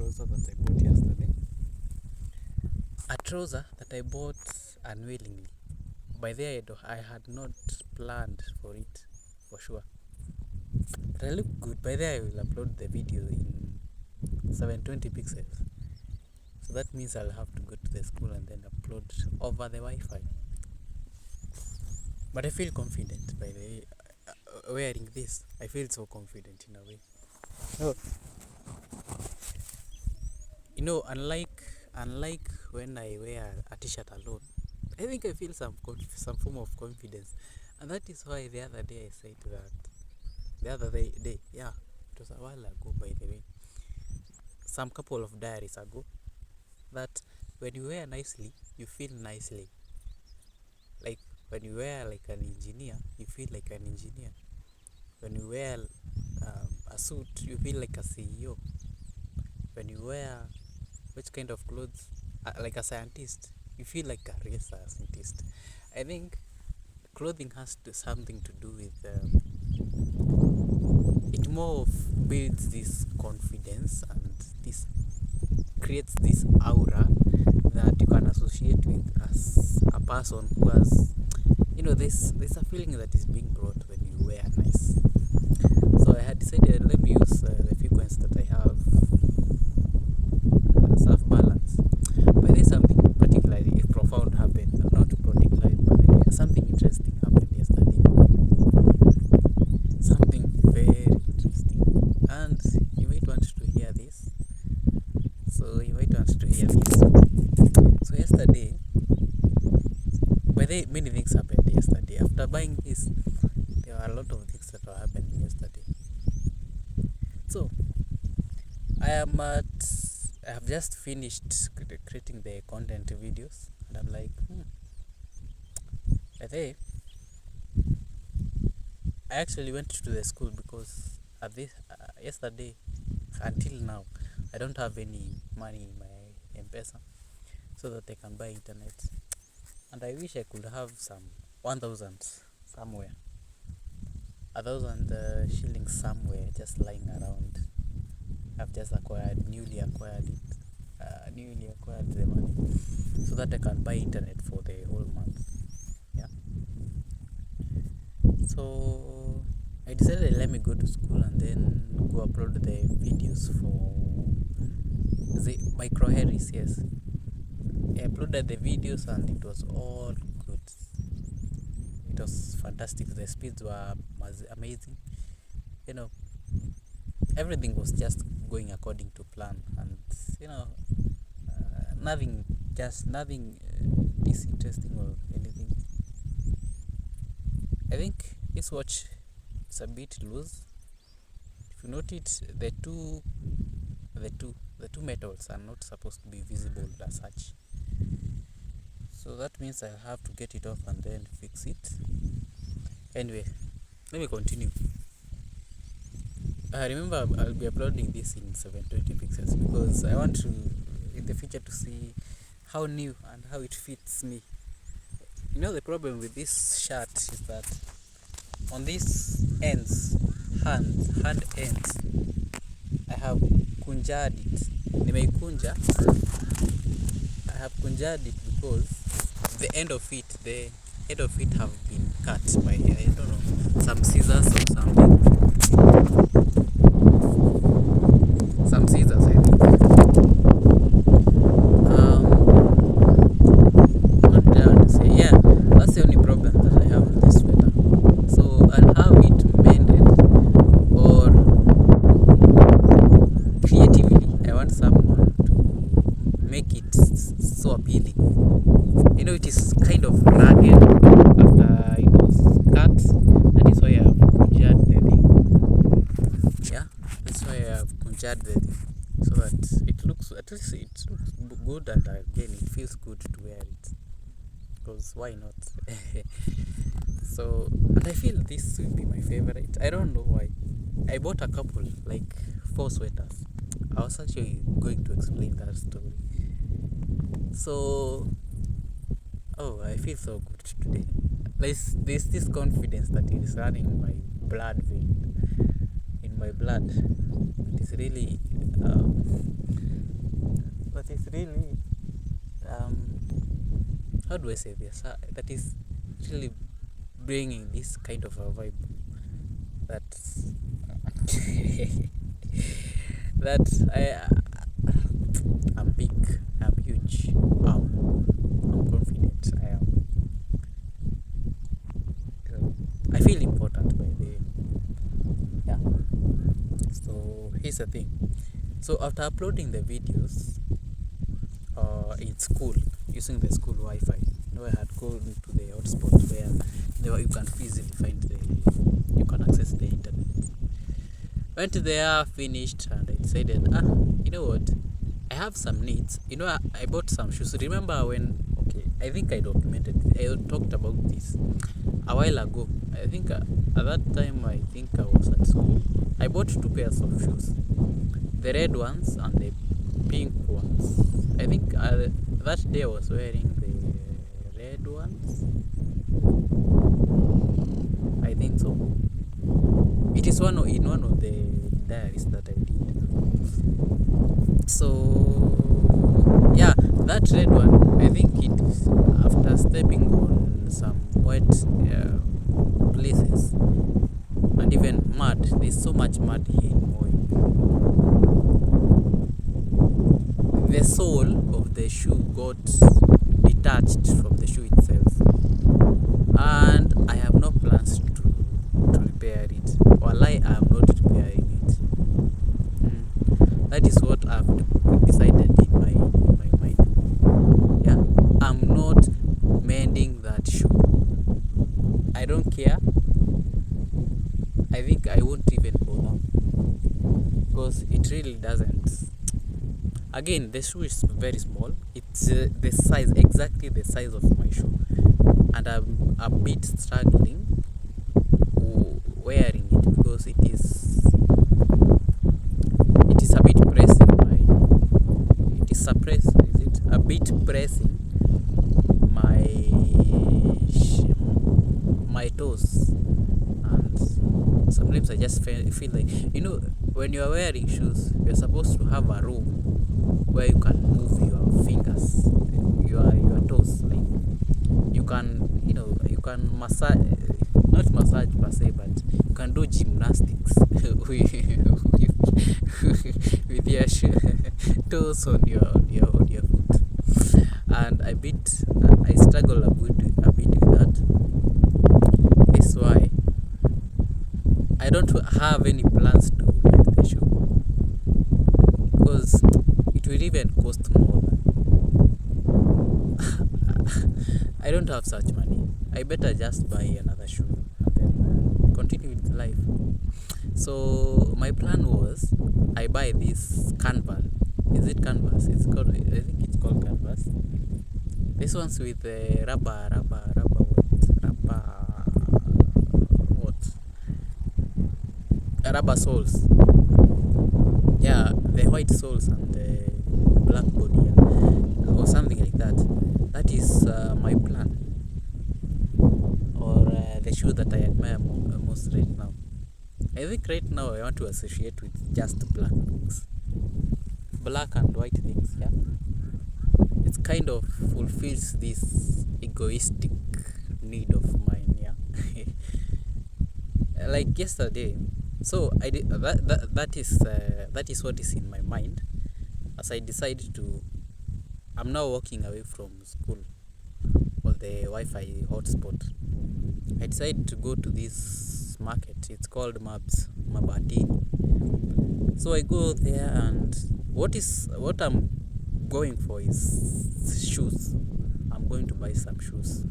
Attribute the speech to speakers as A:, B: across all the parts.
A: trouser that I bought yesterday. A trouser that I bought unwillingly. By the way, I had not planned for it, for sure. But I look good. By the way, I will upload the video in 720 pixels. So that means I'll have to go to the school and then upload over the Wi-Fi. But I feel confident by the way. Wearing this, I feel so confident in a way. Oh. Unlike when I wear a t-shirt alone, I think I feel some form of confidence, and that is why the other day I said that. It was a while ago, by the way, some couple of diaries ago, that when you wear nicely, you feel nicely. Like when you wear like an engineer, you feel like an engineer. When you wear a suit, you feel like a CEO. When you wear which kind of clothes, like a scientist, you feel like a real scientist. I think clothing has something to do with it. More of builds this confidence, and this creates this aura that you can associate with as a person who has, there's a feeling that is being brought when you wear nice. So I had decided, let me use the frequency that I have, self balance. But there's something particularly profound happened, not particularly, but something interesting happened yesterday. Something very interesting, and you might want to hear this. So yesterday, many things happened yesterday. After buying this, there were a lot of things that were happening yesterday. So I have just finished creating the content videos, and I'm like, I actually went to the school because yesterday until now I don't have any money in my M-Pesa so that I can buy internet, and I wish I could have some 1,000 somewhere, 1,000 shillings somewhere just lying around. I've just newly acquired the money so that I can buy internet for the whole month. Yeah. So I decided, let me go to school and then go upload the videos for the micro Harris. Yes, I uploaded the videos and it was all good. It was fantastic. The speeds were amazing. Everything was just going according to plan, and nothing disinteresting or anything. I think this watch is a bit loose. If you notice, the two metals are not supposed to be visible as such. So that means I have to get it off and then fix it. Anyway, let me continue. Remember, I'll be uploading this in 720 pixels because I want to, in the future, to see how new and how it fits me. The problem with this shirt is that on these ends, hand ends, I have kunjad it. I have kunjad it because the end of it have been cut by, I don't know, some scissors or something. Some scissors, I think. What did I want to say? Yeah, that's the only problem that I have with this sweater. So I'll have it mended, or creatively, I want someone to make it so appealing. It is kind of ragged after it was cut. That is why I have kunjad the thing. Yeah, that's why I have kunjad the thing, so that it looks good, and again it feels good to wear it, because why not? So, and I feel this will be my favorite. I don't know why. I bought a couple, like 4 sweaters. I was actually going to explain that story. So, I feel so good today. There's this confidence that is running in my blood. It is really really how do I say this? That is really bringing this kind of a vibe that that I'm big, I'm huge, I'm confident, I feel important by the way. Yeah. So here's the thing. So after uploading the videos in school using the school Wi-Fi, I had gone to the hotspot where you can easily find you can access the internet. Went there, finished, and I decided, you know what? I have some needs. I bought some shoes. Remember when? Okay, I think I talked about this a while ago. I think at that time, I think I was at school. I bought 2 pairs of shoes, the red ones and the pink ones. I think that day I was wearing the red ones. I think so. It is one of the diaries that I did. So yeah, that red one, I think it after stepping on some wet places and even mud. There's so much mud here in Moi. The sole of the shoe got detached from the shoe itself, and I have no plans to repair it. Wallahi, I am not repairing it. That is what I've decided in my mind. Yeah, I'm not mending that shoe. I don't care. I think I won't even bother because it really doesn't. Again, the shoe is very small. It's the size, exactly the size of my shoe, and I'm a bit struggling wearing it because it is a bit pressing a bit pressing my toes, and sometimes I just feel like, when you are wearing shoes, you're supposed to have a room where you can move your fingers, your toes, like you can massage, not massage per se, but you can do gymnastics with your toes on your foot, and I struggle a bit with that. That's why I don't have any plans to make the shoe, because it will even cost more. I don't have such money. I better just buy another shoe and then continue with life. So my plan was, I buy this canvas. Is it canvas? I think it's called canvas. This one's with the rubber soles. Yeah, the white soles and the black body, or something like that. That is my plan, or the shoe that I admire most right now. I think right now I want to associate with just black things, black and white things. Yeah, it kind of fulfills this egoistic need of mine. Yeah, like yesterday. So I did that is what is in my mind as I decide to. I'm now walking away from school or the Wi-Fi hotspot. I decided to go to this market. It's called Mabatini. So I go there, and what I'm going for is shoes. I'm going to buy some shoes.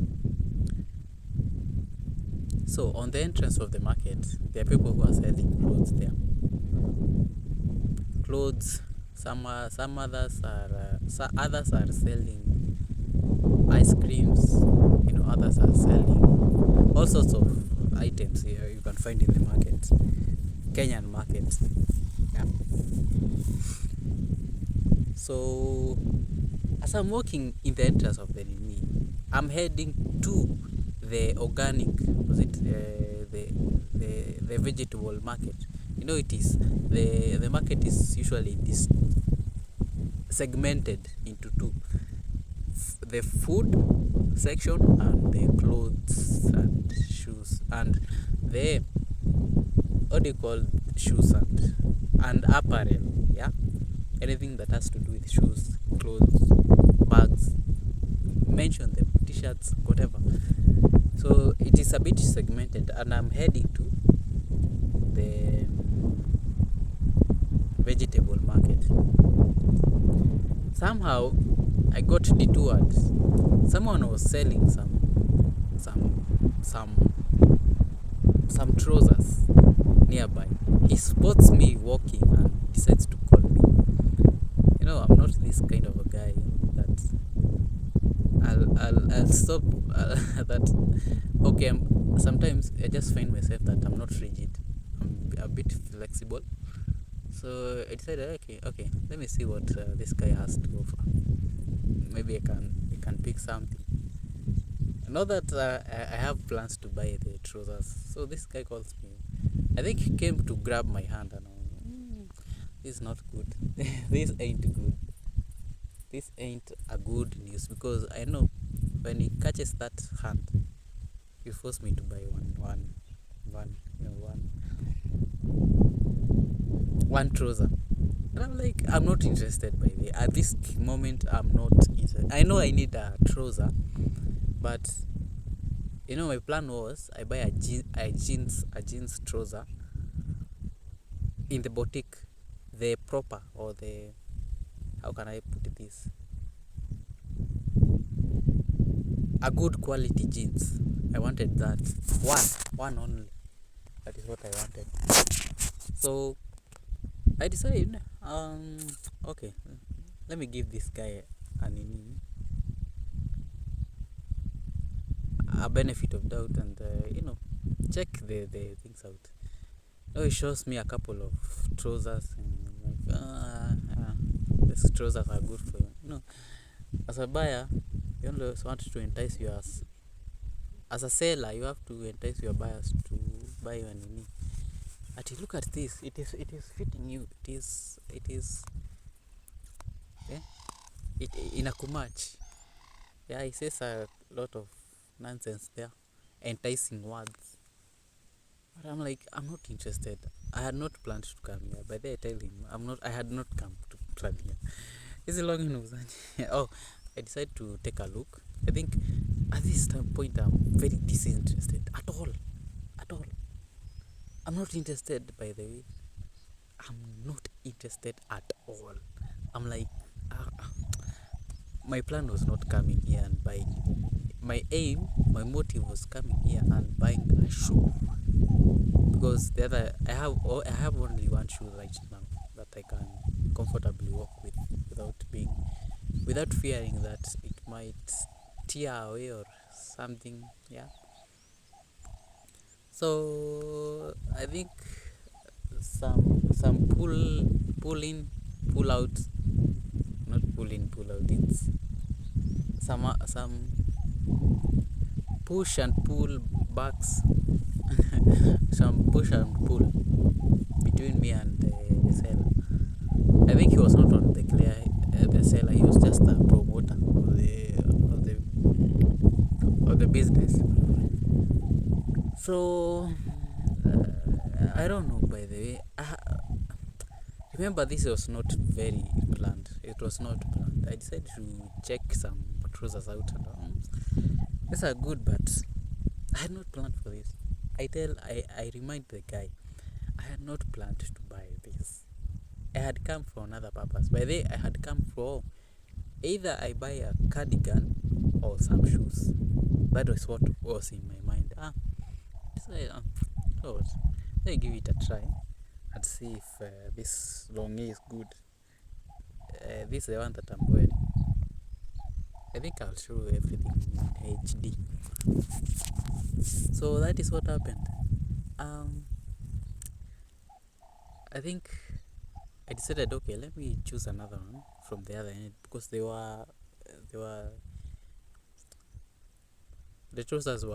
A: So on the entrance of the market, there are people who are selling clothes there. Clothes. Some others are selling ice creams. Others are selling all sorts of items here you can find in the market, Kenyan market. Yeah. So as I'm walking in the entrance of the Nini, I'm heading to the organic, the vegetable market. It is the market is usually this segmented into two: the food section and the clothes and shoes, and the what do you call shoes and apparel, yeah, anything that has to do with shoes, clothes, bags, mention them, t-shirts, whatever. So it is a bit segmented, and I'm heading to the vegetable market. Somehow I got detoured. Someone was selling some trousers nearby. He spots me walking and decides to call me. You know, I'm not this kind of a guy that I'll stop that. Okay, sometimes I just find myself that I'm not rigid. I'm a bit flexible. So I decided, okay, let me see what this guy has to offer. Maybe I can pick something. Not that I have plans to buy the trousers. So this guy calls me. I think he came to grab my hand, and I was like, this is not good. This ain't good. This ain't a good news, because I know when he catches that hand, he forced me to buy one trouser. And I'm like, I'm not interested, by the way. At this moment, I'm not interested. I know I need a trouser, but you know, my plan was I buy a jeans trouser in the boutique, the proper, or the, how can I put this, a good quality jeans. I wanted that one only. That is what I wanted. So I decided, okay, let me give this guy a benefit of doubt, and check the things out. Oh, he shows me a couple of trousers, and I'm like, these trousers are good for you. As a buyer, you always want to entice you. As a seller, you have to entice your buyers to buy your nini. But look at this. It is fitting you. It is. Yeah. It in a kumatch. Yeah, he says a lot of nonsense there, enticing words. But I'm like, I'm not interested. I had not planned to come here. By the way, I tell him I had not come to plan here. Is it long enough? Oh, I decided to take a look. I think at this point I'm very disinterested at all. At all. I'm not interested, by the way. I'm not interested at all. I'm like, my plan was not coming here and buying. My motive was coming here and buying a shoe, because I have only one shoe right now that I can comfortably walk with without fearing that it might tear away or something. Yeah. So I think some pull in, pull out, not pull in, pull out. It's some push and pull backs, some push and pull between me and the seller. I think he was not on the seller. He was just a promoter of the business. So I don't know. By the way, remember, this was not very planned. It was not planned. I decided to check some trousers out, and these are good, but I had not planned for this. I remind the guy, I had not planned to buy this. I had come for another purpose. By the way, I had come for either I buy a cardigan or some shoes. That was what was in my mind. So let me give it a try and see if this long is good. This is the one that I'm wearing. I think I'll show everything in HD. So that is what happened. I think I decided, okay, let me choose another one from the other end, because the trousers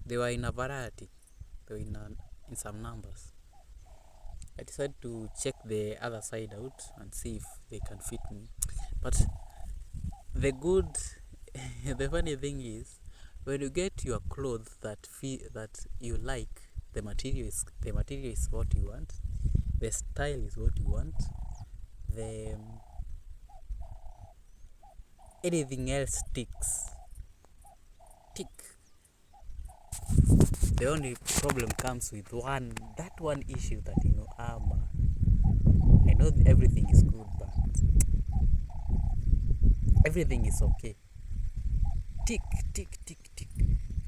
A: they were in a variety. They were in some numbers. I decided to check the other side out and see if they can fit me. But the good, the funny thing is, when you get your clothes that you like, the material is what you want, the style is what you want, the anything else tick. The only problem comes with that one issue that I know everything is good, but everything is okay. Tick, tick, tick, tick.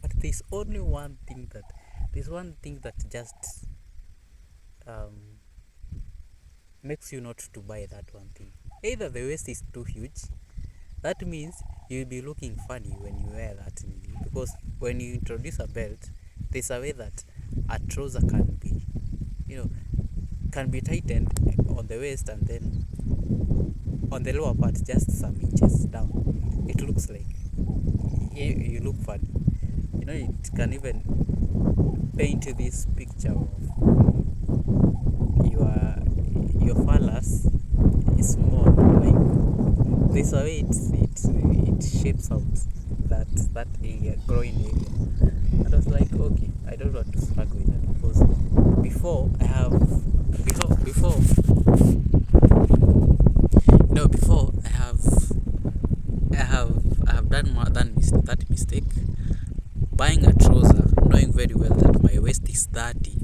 A: But there's one thing that just makes you not to buy that one thing. Either the waist is too huge, that means you'll be looking funny when you wear that thing, because when you introduce a belt, there's a way that a trouser can be tightened on the waist, and then on the lower part just some inches down. It looks like you look funny. It can even paint this picture of your phallus is small, like this way it shapes out that area, growing area. And I was like, okay, I don't want to struggle with that, because before I have done that mistake, buying a trouser knowing very well that my waist is 30,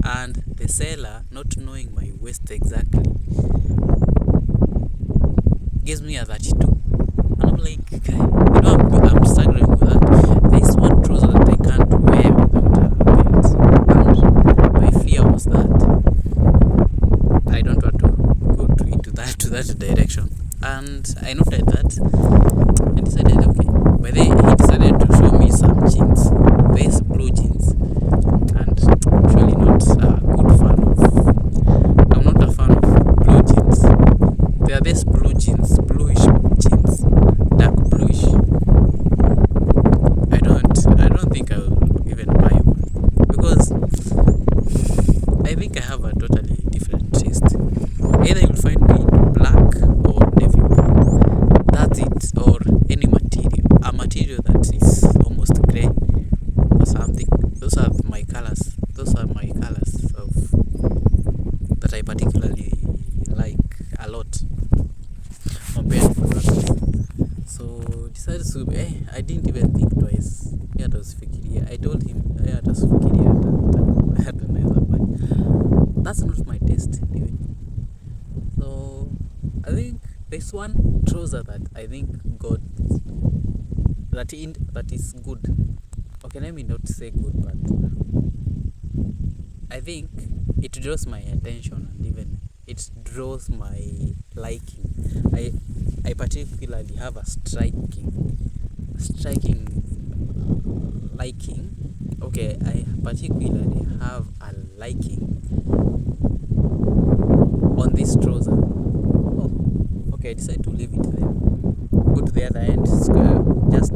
A: and the seller not knowing my waist exactly gives me a 32, and I'm like, okay, I'm struggling with that. There's one trouser that I can't wear without a belt, and my fear was that I don't want to go into that direction. And I noted that and decided, okay. But then he decided to show me some jeans, these blue jeans, and I'm not a fan of blue jeans. They are these bluish jeans, dark bluish. I don't think I'll even buy one, because I think I have a totally different taste. Either you'll find me black or navy blue. That's it. Or any a material that is almost grey or something. Those are my colors. That I particularly like a lot compared to others. So decided to I didn't even think twice. I told him that's not my taste anyway. So I think there's one trouser that I think got that is good. Okay, let me not say good, but I think it draws my attention, and even it draws my liking. I particularly have a striking liking. Okay, I particularly have a liking on this trouser. Oh, okay, I decided to leave it there. Go to the other end, just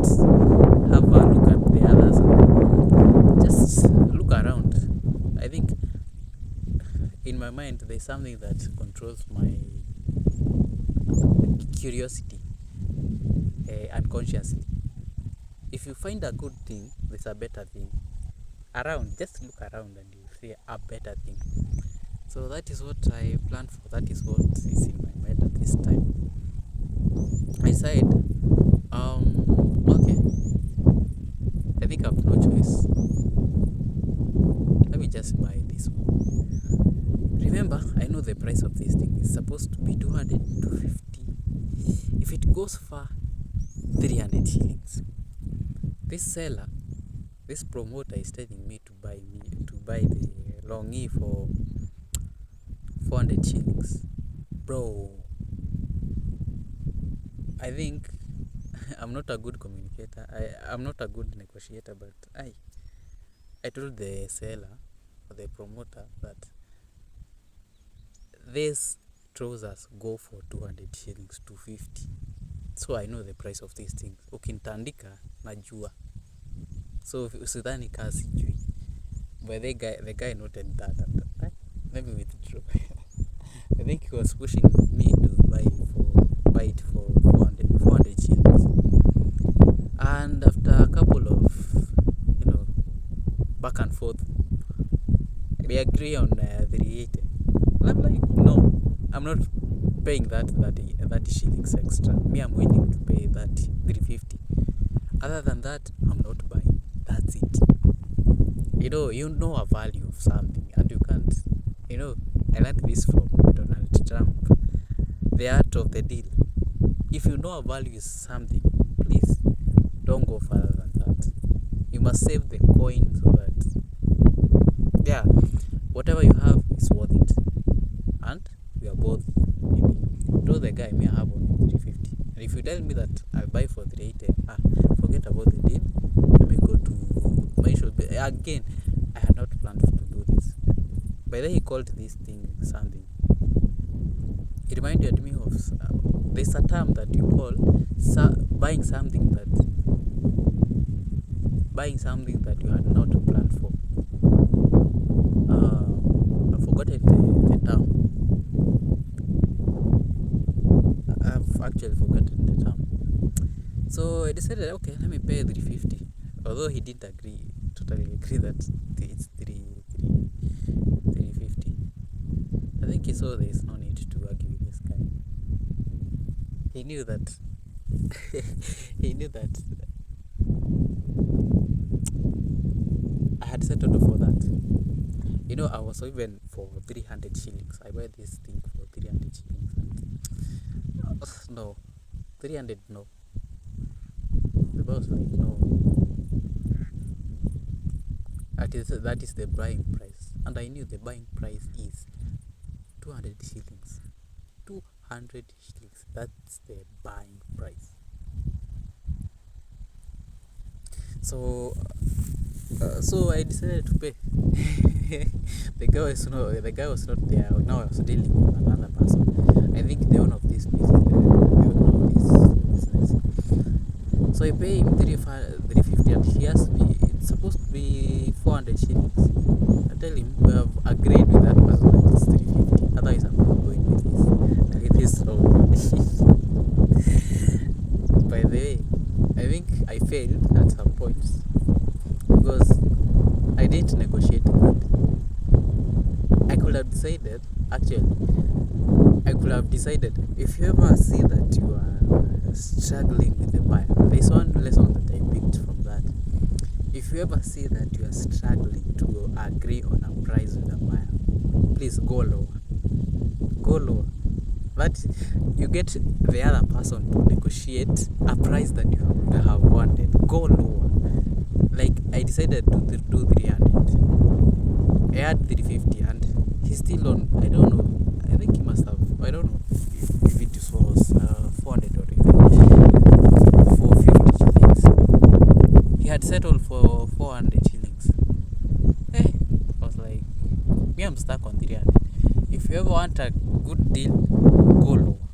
A: have a look at the others, and just look around. I think in my mind there's something that controls my curiosity unconsciously. If you find a good thing, there's a better thing around. Just look around and you see a better thing. So that is what I planned for. That is what is in my mind at this time. I said, okay, I think I have no choice. Let me just buy this one. Remember, I know the price of this thing is supposed to be 200 to 50. If it goes far, 300 shillings. This promoter is telling me to buy the longi for 400 shillings. Bro, I think I'm not a good communicator. I'm not a good negotiator, but I told the seller or the promoter that these trousers go for 200 shillings, 250. So I know the price of these things. Ukintandika najua. So usidhani kazi sijui. But the guy noted that, and Let me withdraw. I think he was pushing me to buy it for 400 shillings. And after a couple of, back and forth, we agree on 380. I'm like, no, I'm not paying that 30 shillings extra. Me, I'm willing to pay that 350. Other than that, I'm not buying. That's it. You know a value of something, and you can't. I learned this from Donald Trump. The art of the deal. If you know a value is something, please don't go further than that. You must save the coin so that, yeah, whatever you have is worth it. And we are both, maybe. Told the guy, me, I have only 350. And if you tell me that I'll buy for 380, forget about the deal. Let me go to my shop. Again, I had not planned to do this. By then he called this thing something. It reminded me of, there's a term that you call buying something that you had not planned for. I've forgotten the term. I've actually forgotten the term. So I decided, okay, let me pay 350. Although he didn't totally agree that it's 350. I think he saw there is no need to argue with this guy. He knew that I had settled for that. I was even for 300 shillings. I buy this thing for 300 shillings. And no, 300, no. The boss was like, no. That is the buying price. And I knew the buying price is 200 shillings. 200 shillings. That's the buying price. So I decided to pay. The guy was not there. Now I was dealing with another person. I think the owner of this business. So I pay him 350, and he asked me, it's supposed to be 400 shillings. I tell him, we have agreed with that person that it's 350. Otherwise, I'm not going with this road. By the way, I think I failed at some points because I didn't negotiate good. I could have decided, if you ever see that you are struggling with the buyer, there's one lesson that I picked from that. If you ever see that you are struggling to agree on a price with a buyer, please go lower. Go lower. But you get the other person to negotiate a price that you would have wanted. Go lower. Like, I decided to do 300. I had 350 and he's still on, I don't know. I think he must have, I don't know if it was 400 or even 450 shillings. He had settled for 400 shillings. I was like, me, I'm stuck on 300. If you ever want a good deal, go lower.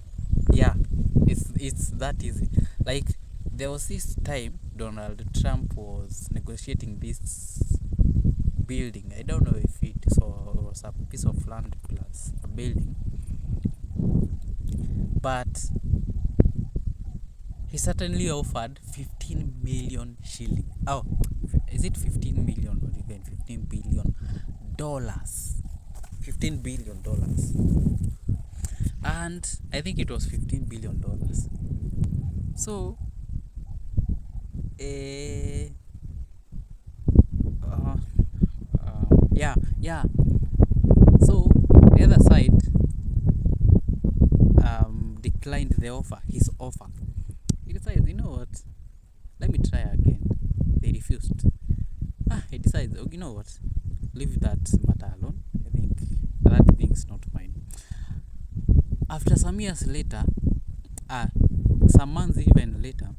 A: Yeah, it's that easy. Like, there was this time Donald Trump was negotiating this building. I don't know if it was a piece of land plus a building, but he certainly offered 15 million shillings. Oh, is it 15 million or even 15 billion dollars? $15 billion. And I think it was $15 billion. So, yeah. So the other side declined his offer. He decides, you know what? Let me try again. They refused. He decides, you know what? Leave that matter alone. I think that thing's not mine. After some years later, some months even later,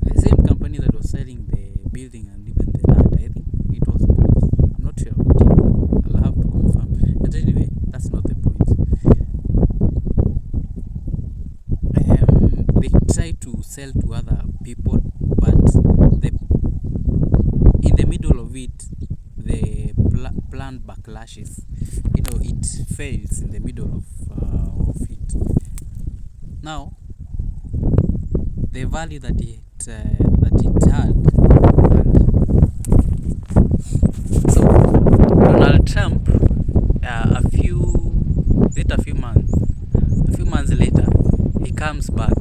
A: the same company that was selling the building and even the land, I think it was both. I'm not sure about it. I'll have to confirm. But anyway, that's not the point. They tried to sell to other people, but in the middle of it, the plan backlashes. It fails in the middle of it. Now, the value that it had. And so Donald Trump, a few months later, he comes back,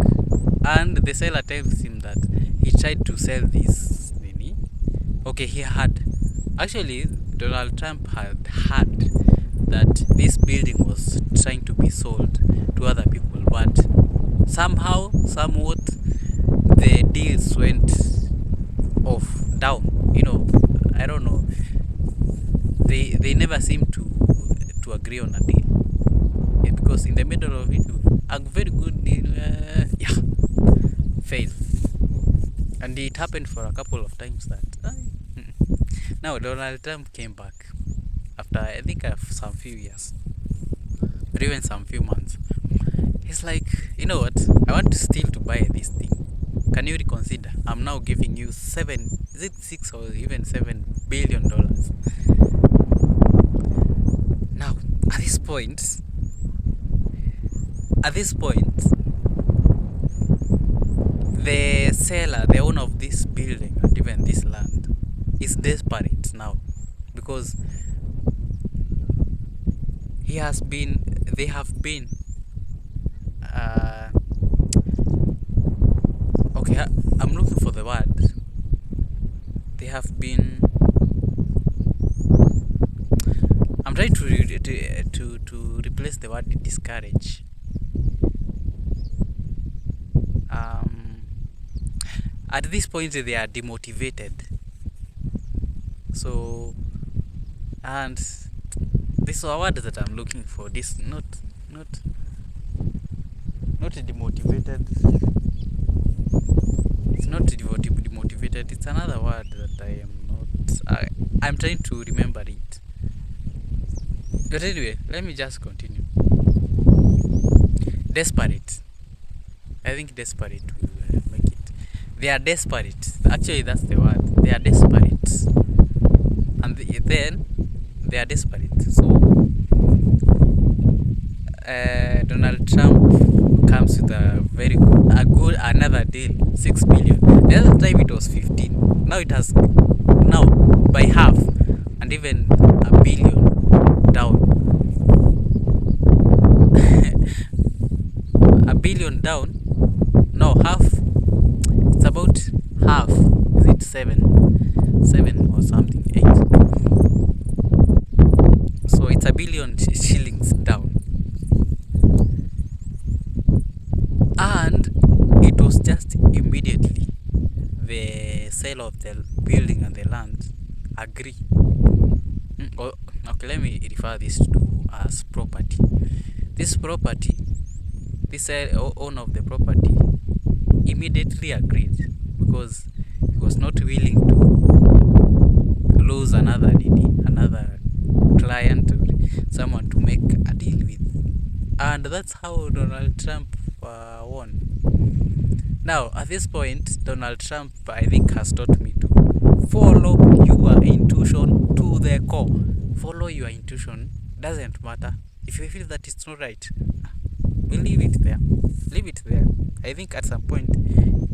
A: and the seller tells him that he tried to sell this. Okay, he had actually Donald Trump had heard that this building was trying to be sold to other people, but somehow, somewhat, the deals went off down. I don't know. They never seem to agree on a deal. Because in the middle of it, a very good deal, failed. And it happened for a couple of times that. Now Donald Trump came back after, I think, some few years, or even some few months. He's like, you know what? I want to still to buy this thing. Can you reconsider? I'm now giving you $6 or even $7 billion. Now, at this point, the seller, the owner of this building and even this land, is desperate now, because they have been okay, I'm looking for the word. They have been, I'm trying to replace the word discourage. At this point they are demotivated. So, and this is a word that I'm looking for. This not demotivated. It's not demotivated. It's another word that I am not. I'm trying to remember it. But anyway, let me just continue. Desperate. I think desperate will make it. They are desperate. Actually, that's the word. They are desperate. And then they are desperate. So Donald Trump comes with another deal, $6 billion. The other time it was 15. Now it has by half, and even $1 billion down. $1 billion down. No, half. It's about half. Is it 7 or something? 8. So it's $1 billion shillings down. And it was just immediately the sale of the building and the land agree. Okay, let me refer this to as property. This property, this owner of the property immediately agreed, because he was not willing to lose another client or someone to make a deal with. And that's how Donald Trump won. Now, at this point, Donald Trump, I think, has taught me to follow your intuition to the core. Follow your intuition. Doesn't matter. If you feel that it's not right, we leave it there. Leave it there. I think at some point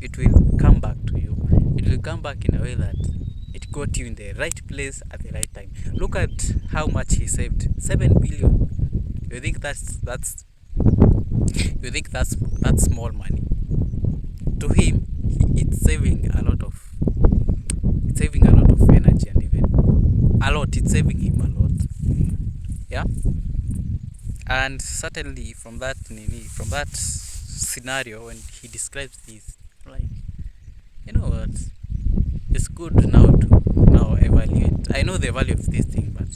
A: it will come back to you. It will come back in a way that it got you in the right place at the right time. Look at how much he saved. $7 billion. You think that's small money? To him, it's saving a lot of energy, and even a lot. It's saving him a lot. Yeah. And certainly from that scenario, when he describes this, like, you know what, it's good now to evaluate. I know the value of this thing, but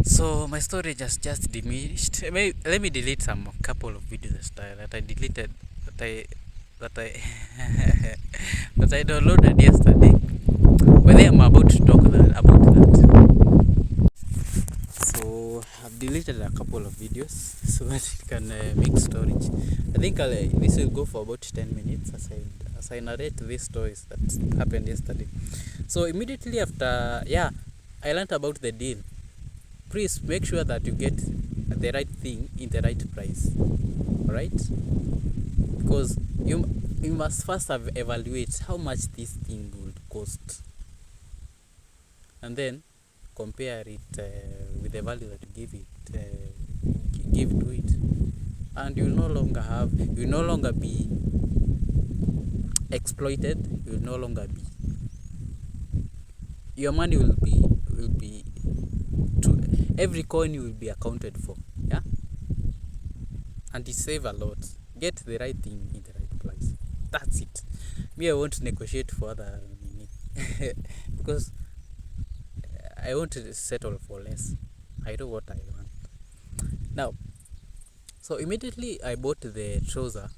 A: so my storage has just diminished. Let me delete some couple of videos that I deleted, that I that I downloaded yesterday. Whether I'm about to talk about that. So I've deleted a couple of videos so that it can make storage. I think this will go for about 10 minutes as I narrate these stories that happened yesterday. So immediately after, I learned about the deal. Please make sure that you get the right thing in the right price. Alright? Because you must first evaluate how much this thing would cost, and then compare it with the value that you give to it, and you will no longer be exploited. You will no longer be, your money will be to every coin will be accounted for. Yeah, and you save a lot. Get the right thing in the right place. That's it. Me, I won't negotiate for other because I won't settle for less. I know what I want. Now, so immediately I bought the trouser.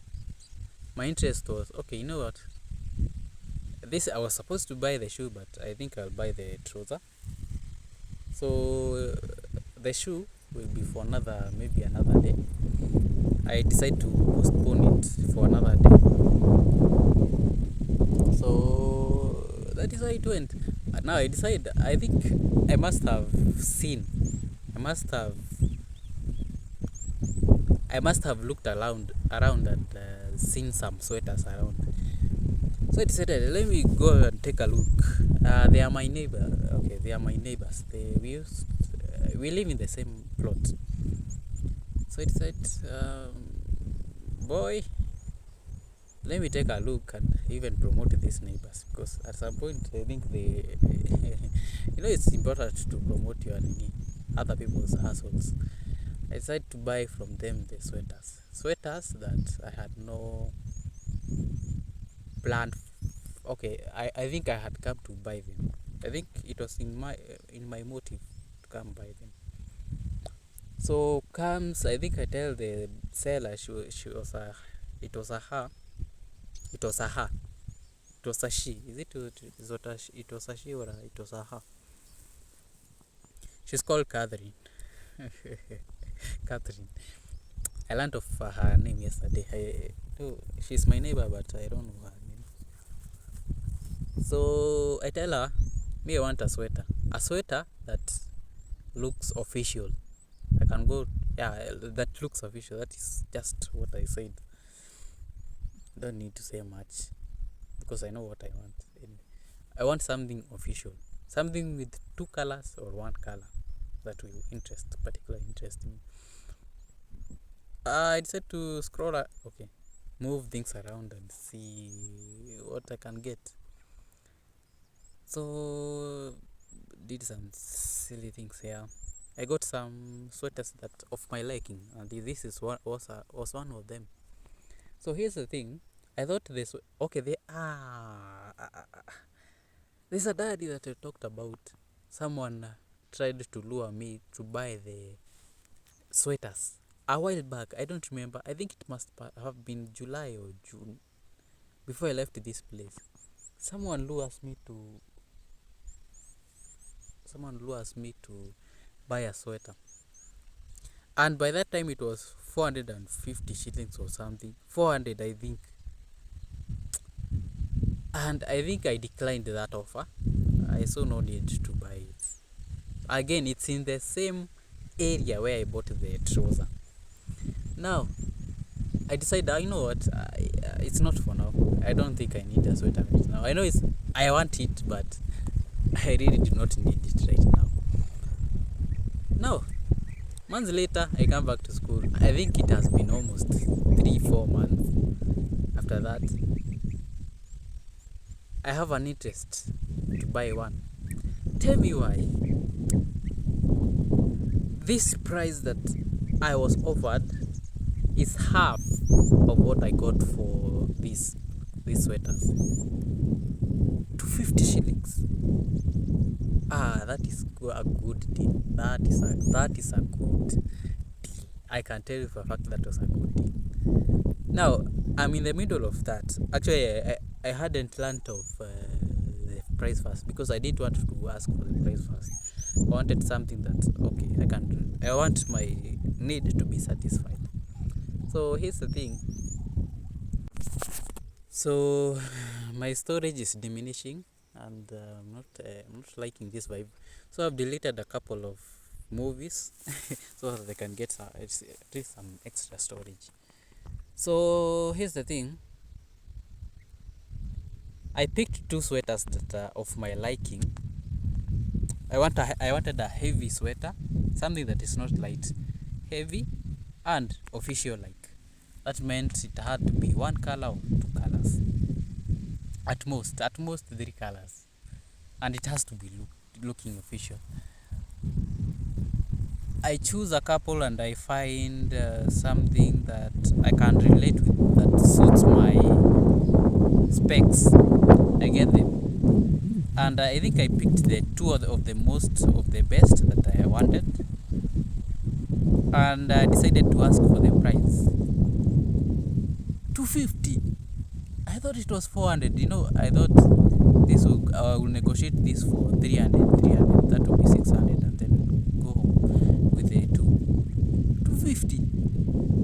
A: My interest was, okay, you know what? This, I was supposed to buy the shoe, but I think I'll buy the trouser. So the shoe will be for maybe another day. I decided to postpone it for another day. So that is how it went. Now I decided, I think I must have looked around and seen some sweaters around. So I decided, let me go and take a look. They are my neighbor. Okay, they are my neighbors. We live in the same plot. So I decided, boy, let me take a look and even promote these neighbors, because at some point I think they, it's important to promote your other people's hustles. I decided to buy from them the sweaters that I had no plan. Okay, I think I had come to buy them. I think it was in my motive to come buy them. So I think I tell the seller it was a her. It was a her. It was a she. It was a she or it was a her? She's called Catherine. Catherine. I learned of her name yesterday. She's my neighbor, but I don't know her name. So I tell her, me, I want a sweater that looks official. I can go, that looks official. That is just what I said. Don't need to say much, because I know what I want. I want something official, something with 2 colors or 1 color that will particularly interest me. I decided to move things around and see what I can get. So did some silly things here. I got some sweaters that of my liking, and this was one of them. So here's the thing. I thought there's a daddy that I talked about. Someone tried to lure me to buy the sweaters a while back. I don't remember. I think it must have been July or June, before I left this place. Someone lures me to buy a sweater, and by that time it was 450 shillings or something, 400 I think, and I think I declined that offer. I saw no need to buy it. Again, it's in the same area where I bought the trouser. Now I decided, you know what, it's not for now. I don't think I need a sweater right now. I want it, but I really do not need it right now. Now, months later, I come back to school. I think it has been almost 3-4 months after that. I have an interest to buy one. Tell me why. This price that I was offered is half of what I got for these sweaters. 250 shillings. That is a good deal. That is a good deal. I can tell you for a fact that was a good deal. Now, I'm in the middle of that. Actually, I hadn't learned of the price first, because I didn't want to ask for the price first. I wanted something that, I want my need to be satisfied. So here's the thing. So my storage is diminishing, and I'm not liking this vibe. So I've deleted a couple of movies so that they can get at least some extra storage. So here's the thing. I picked two sweaters that are of my liking. I wanted a heavy sweater, something that is not light, heavy, and official like. That meant it had to be one color or two colors. At most three colors. And it has to be looking official. I choose a couple and I find something that I can relate with, that suits my specs. I get them. And I think I picked the two of the most of the best that I wanted. And I decided to ask for the price. 250. I thought it was 400. I thought I will negotiate this for 300. That will be 600, and then go home with the 250.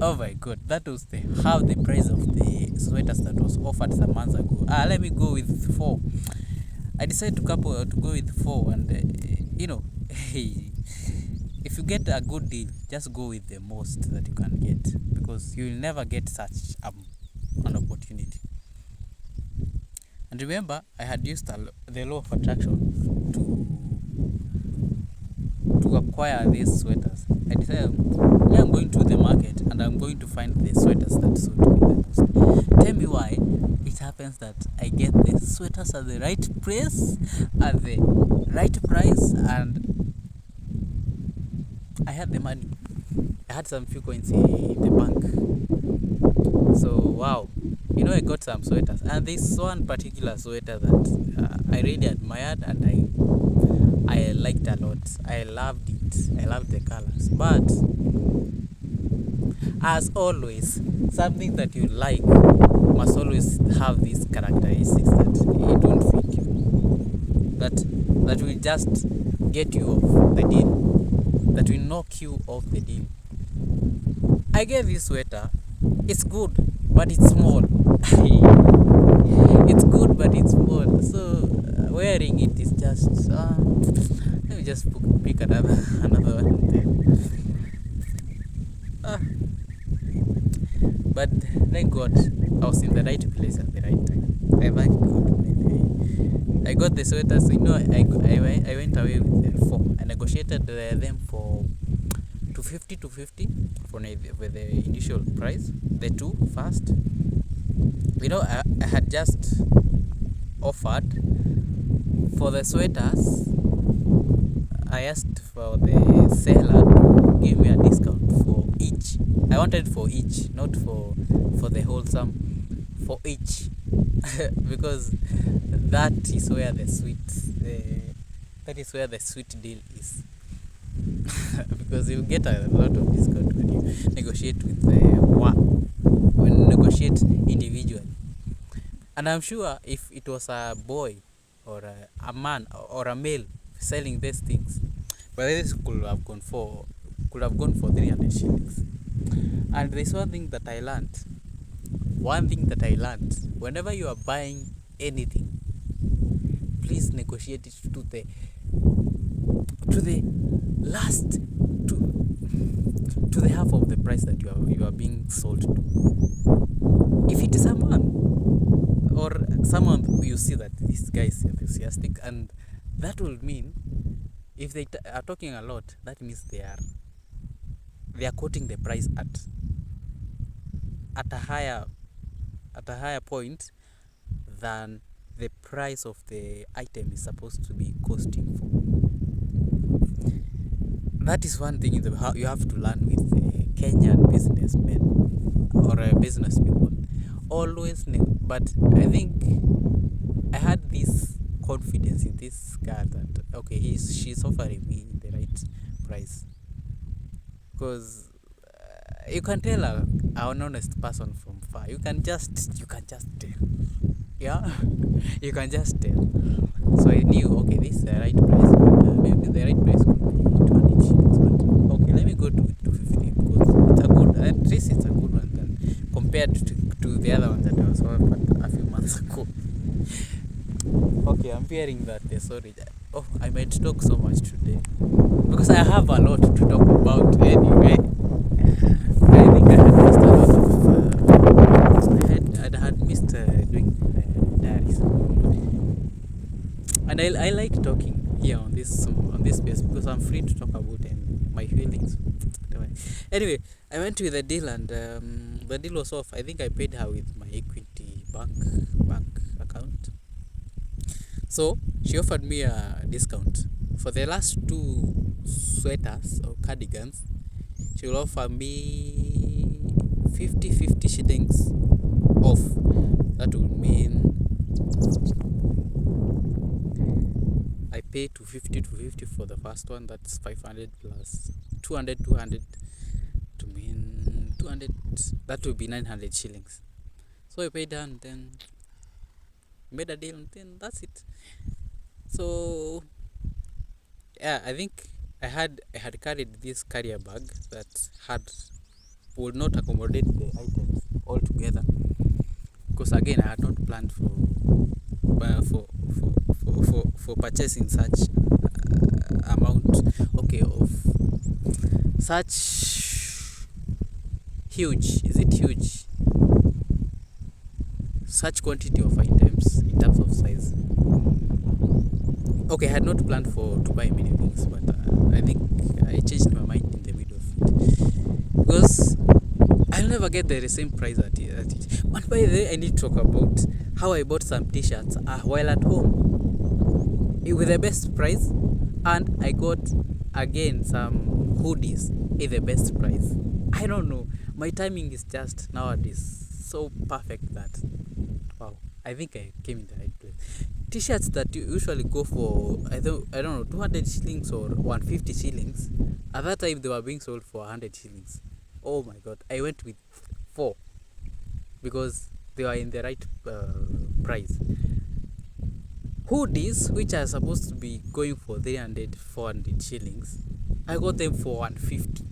A: Oh my god, that was half the price of the sweaters that was offered some months ago. Let me go with 4. I decided to go with 4, and if you get a good deal, just go with the most that you can get, because you will never get such an opportunity. And remember, I had used the law of attraction to acquire these sweaters. I decided, I'm going to the market and I'm going to find the sweaters that suit me the most. Tell me why it happens that I get the sweaters at the right price, and I had the money. I had some few coins in the bank. So wow, I got some sweaters, and this one particular sweater that I really admired and I liked a lot. I loved it. I loved the colors. But as always, something that you like must always have these characteristics that it won't fit you. That will just get you off the deal. That will knock you off the deal. I get this sweater. It's good, but it's small. It's good, but it's small. So wearing it is just. Let me just pick another one. But thank God, I was in the right place at the right time. I thank God. I got the sweaters. I went away with 4. I negotiated them for 250 with the initial price. The 2 first. I had just offered for the sweaters. I asked for the seller to give me a discount for each. I wanted for each, not for the whole sum, for each. Because that is where the sweet deal is. Because you get a lot of discount when you negotiate negotiate individually. And I'm sure if it was a boy or a man or a male selling these things, but this could have gone for 300 shillings. And there's one thing that I learned. Whenever you are buying anything, please negotiate it to the last, to the half of the price that you are being sold to. If it is a man or someone who you see that this guy is enthusiastic, and that will mean if they are talking a lot, that means they are quoting the price at a higher point than the price of the item is supposed to be costing for. That is one thing you have to learn with Kenyan businessmen or business people. Always, but I think I had this confidence in this girl that okay, she's offering me the right price, because you can tell an honest person from far. You can just tell. Yeah, you can just tell. So I knew, okay, this is the right price. Maybe the right price could be 200 shillings, but okay, let me go to 250 because it's a good. At least it's a good one than compared to the other one that I was offered a few months ago. Okay, I'm fearing that the storage. Oh, I might talk so much today because I have a lot to talk about anyway. I think I had missed a lot of. I had missed doing diaries, and I like talking here on this space because I'm free to talk about my feelings. Anyway, I went with the deal and the deal was off. I think I paid her with my Equity bank account. So she offered me a discount for the last two sweaters or cardigans. She will offer me 50 shillings off. That will mean I pay 250 for the first one. That's 500 plus 200 to mean 200. That will be 900 shillings. So I paid her and then made a deal and then that's it. So yeah, I think I had carried this carrier bag that would not accommodate the items all together because again I had not planned for purchasing such amount of such huge such quantity of items in terms of size. Okay, I had not planned to buy many things, but I think I changed my mind in the middle of it because I'll never get the same price at it. And by the way, I need to talk about how I bought some t-shirts while at home with the best price, and I got again some hoodies at the best price. I don't know, my timing is just nowadays so perfect that wow, I think I came in the right place. T-shirts that you usually go for I don't know 200 shillings or 150 shillings, at that time they were being sold for 100 shillings. Oh my god, I went with 4 because they were in the right price. Hoodies which are supposed to be going for 300-400 shillings, I got them for 150.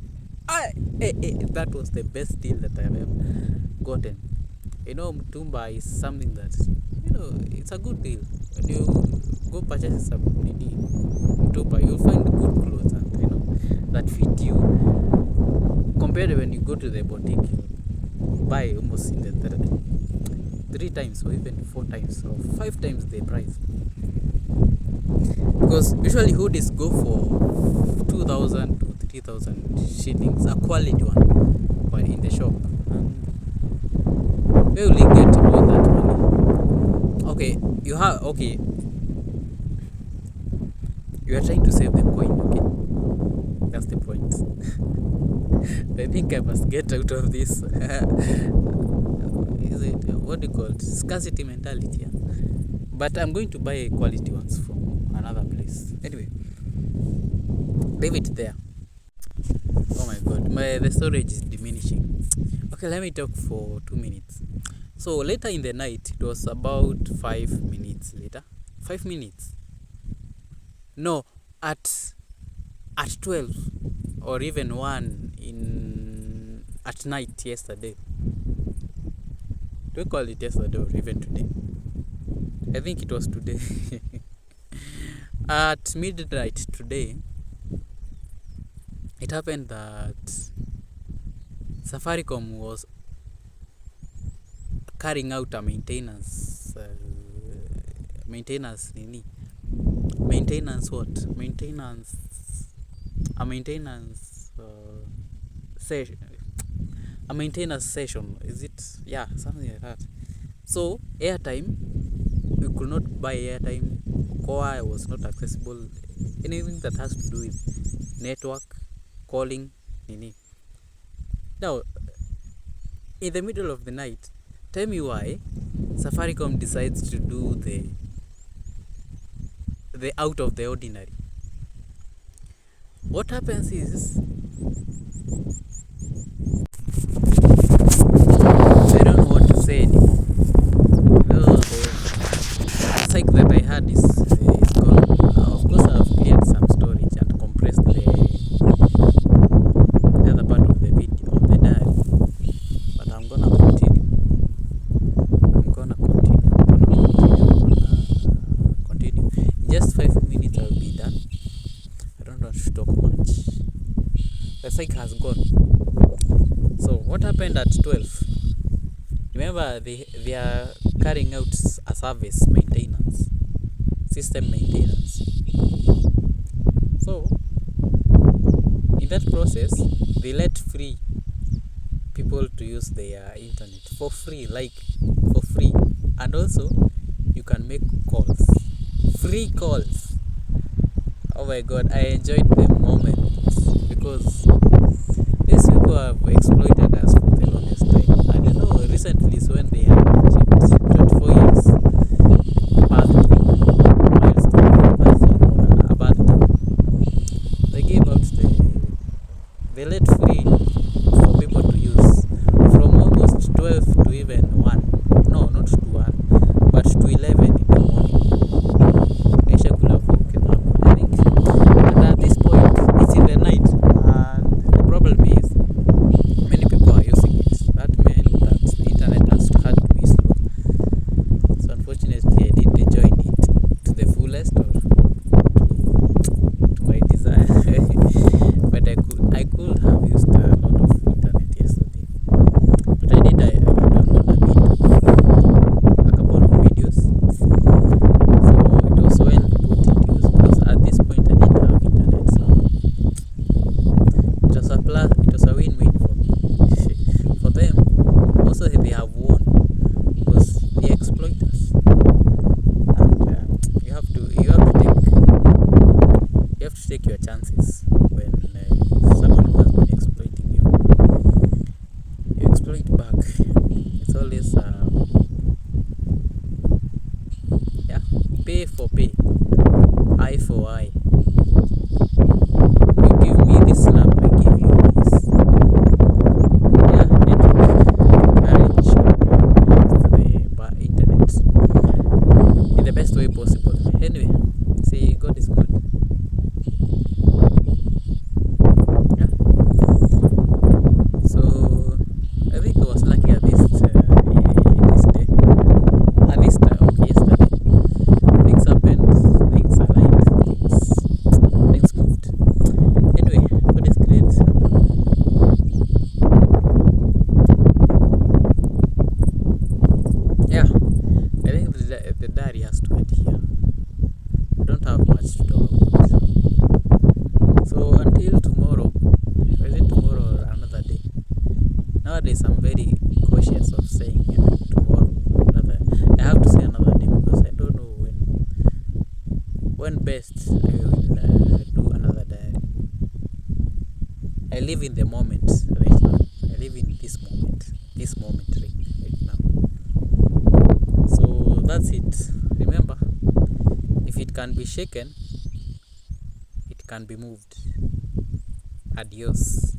A: That was the best deal that I've ever gotten. Mtumba is something that it's a good deal. When you go purchase some Mtumba, you'll find good clothes and that fit you. Compared to when you go to the boutique, you buy almost in the 3 times or even 4 times or 5 times the price. Because usually hoodies go for 2,000 to 3,000 shillings, a quality one, but in the shop. Where will you get all that money? Okay, you are trying to save the coin, okay? That's the point. I think I must get out of this. Is it what do you call it? Scarcity mentality, yeah? But I'm going to buy quality ones from another place. Anyway, leave it there. Oh my god, the storage is diminishing. Okay, let me talk for 2 minutes. So later in the night, it was about 5 minutes later. 5 minutes? No, at 12 or even 1 at night yesterday. Do we call it yesterday or even today? I think it was today. At midnight today, it happened that Safaricom was carrying out a maintenance session. Is it? Yeah, something like that. So airtime, we could not buy airtime. Core was not accessible. Anything that has to do with network, calling, Now, in the middle of the night, tell me why Safaricom decides to do the out of the ordinary. What happens is, I don't know what to say anymore. The psych that I had is gone. Of course, I've cleared some storage and compressed the other part of the video of the diary. But I'm gonna continue. cycle has gone. So what happened at 12? Remember, they are carrying out a service maintenance, system maintenance. So in that process, they let free people to use their internet for free, for free, and also you can make calls, free calls. Oh my god, I enjoyed the moment because these people have exploited us for the longest time. I don't know, recently is when they have achieved 24 years birthday milestone, a birthday. They gave out they let free for people to use from almost 12 to even 1. No, not to 1, but to 11 in the morning. Aisha could have woken up, I think. And at this point, it's in the night. And the problem is, many people are using it. That meant that the internet had to be slow. So unfortunately, I didn't join it to the fullest or to my desire. But I could have used a lot of internet yesterday. But I did download a couple of videos. So it was well put into use because at this point I didn't have internet. So it was a win-win for me. For them, also they have won because they exploit us. And you have to take your chances when someone who has been exploiting you. You exploit back. It's always pay for pay, eye for eye. You give me this slap, I give you this. Yeah, marriage the internet in the best way possible. Anyway, see, God is good. Yeah. So I think I was lucky at this day. At this time, okay, yesterday. Things happened, things aligned, things moved. Anyway, God is great. Yeah, I think the diary has to end here. I don't have much to talk about. So until tomorrow, is it tomorrow or another day? Nowadays I'm very cautious of saying tomorrow. I have to say another day because I don't know when best I will do another diary. I live in the moment right now. I live in this moment right now. So that's it. Remember, if it can be shaken, it can be moved. Adios.